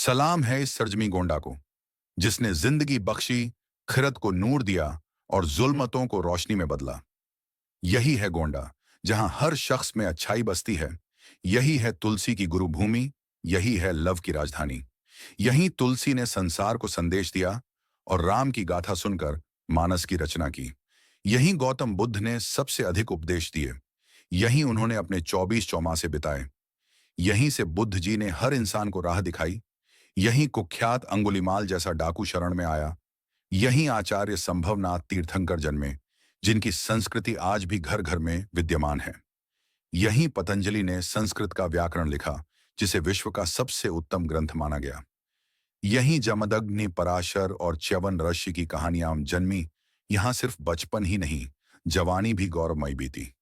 सलाम है इस सरजमी गोंडा को जिसने जिंदगी बख्शी, खिरत को नूर दिया और जुल्मतों को रोशनी में बदला। यही है गोंडा जहां हर शख्स में अच्छाई बसती है। यही है तुलसी की गुरु भूमि। यही है लव की राजधानी। यहीं तुलसी ने संसार को संदेश दिया और राम की गाथा सुनकर मानस की रचना की। यहीं गौतम बुद्ध ने सबसे अधिक उपदेश दिए। यहीं उन्होंने अपने 24 चौमासे बिताए। यहीं से बुद्ध जी ने हर इंसान को राह दिखाई। यहीं कुख्यात अंगुलिमाल जैसा डाकू शरण में आया। यहीं आचार्य संभवनाथ तीर्थंकर जन्मे, जिनकी संस्कृति आज भी घर घर में विद्यमान है। यहीं पतंजलि ने संस्कृत का व्याकरण लिखा, जिसे विश्व का सबसे उत्तम ग्रंथ माना गया। यहीं जमदग्नि, पराशर और च्यवन ऋषि की कहानियां जन्मी। यहां सिर्फ बचपन ही नहीं, जवानी भी गौरवमयी बीती।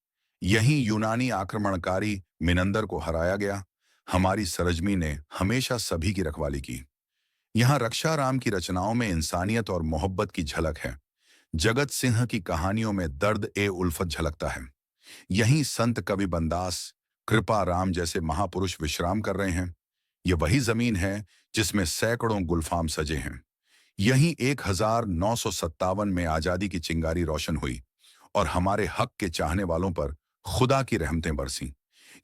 यहीं यूनानी आक्रमणकारी मिनंदर को हराया गया। हमारी सरजमी ने हमेशा सभी की रखवाली की। यहाँ रक्षा राम की रचनाओं में इंसानियत और मोहब्बत की झलक है। जगत सिंह की कहानियों में दर्द ए उल्फत झलकता है। यहीं संत कवि बनदास, कृपा राम जैसे महापुरुष विश्राम कर रहे हैं। ये वही जमीन है जिसमें सैकड़ों गुलफाम सजे हैं। यहीं 1957 में आजादी की चिंगारी रोशन हुई और हमारे हक के चाहने वालों पर खुदा की रहमतें बरसीं।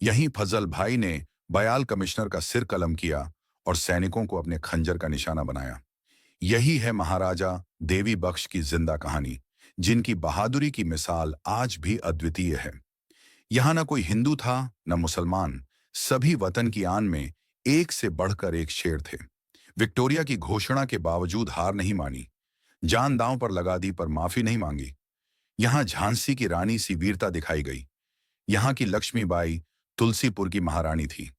यहीं फजल भाई ने बयाल कमिश्नर का सिर कलम किया और सैनिकों को अपने खंजर का निशाना बनाया। यही है महाराजा देवी बख्श की जिंदा कहानी, जिनकी बहादुरी की मिसाल आज भी अद्वितीय है। यहाँ न कोई हिंदू था न मुसलमान, सभी वतन की आन में एक से बढ़कर एक शेर थे। विक्टोरिया की घोषणा के बावजूद हार नहीं मानी, जान दांव पर लगा दी पर माफी नहीं मांगी। यहाँ झांसी की रानी सी वीरता दिखाई गई। यहाँ की लक्ष्मीबाई तुलसीपुर की महारानी थी।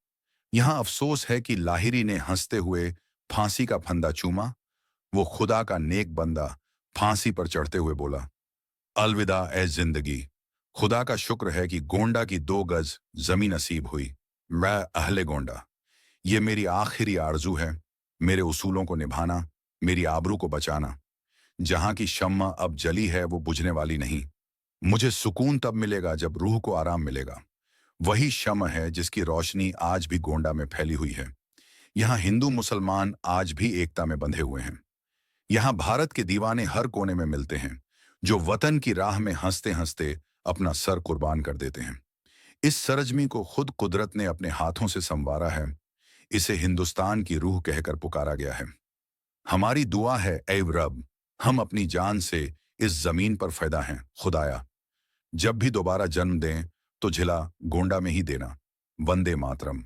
यहाँ अफसोस है कि लाहिरी ने हंसते हुए फांसी का फंदा चूमा। वो खुदा का नेक बंदा फांसी पर चढ़ते हुए बोला, अलविदा ए जिंदगी। खुदा का शुक्र है कि गोंडा की 2 गज जमीन नसीब हुई। मैं अहले गोंडा। ये मेरी आखिरी आरजू है, मेरे उसूलों को निभाना, मेरी आबरू को बचाना। जहां की शम्मा अब जली है वो बुझने वाली नहीं। मुझे सुकून तब मिलेगा जब रूह को आराम मिलेगा। वही शम्म है जिसकी रोशनी आज भी गोंडा में फैली हुई है। यहाँ हिंदू मुसलमान आज भी एकता में बंधे हुए हैं। यहाँ भारत के दीवाने हर कोने में मिलते हैं, जो वतन की राह में हंसते हंसते अपना सर कुर्बान कर देते हैं। इस सरजमी को खुद कुदरत ने अपने हाथों से संवारा है। इसे हिंदुस्तान की रूह कहकर पुकारा गया है। हमारी दुआ है, ऐ रब, हम अपनी जान से इस जमीन पर फैदा हैं। खुदाया, जब भी दोबारा जन्म दें तो झिला गोंडा में ही देना। वंदे मातरम।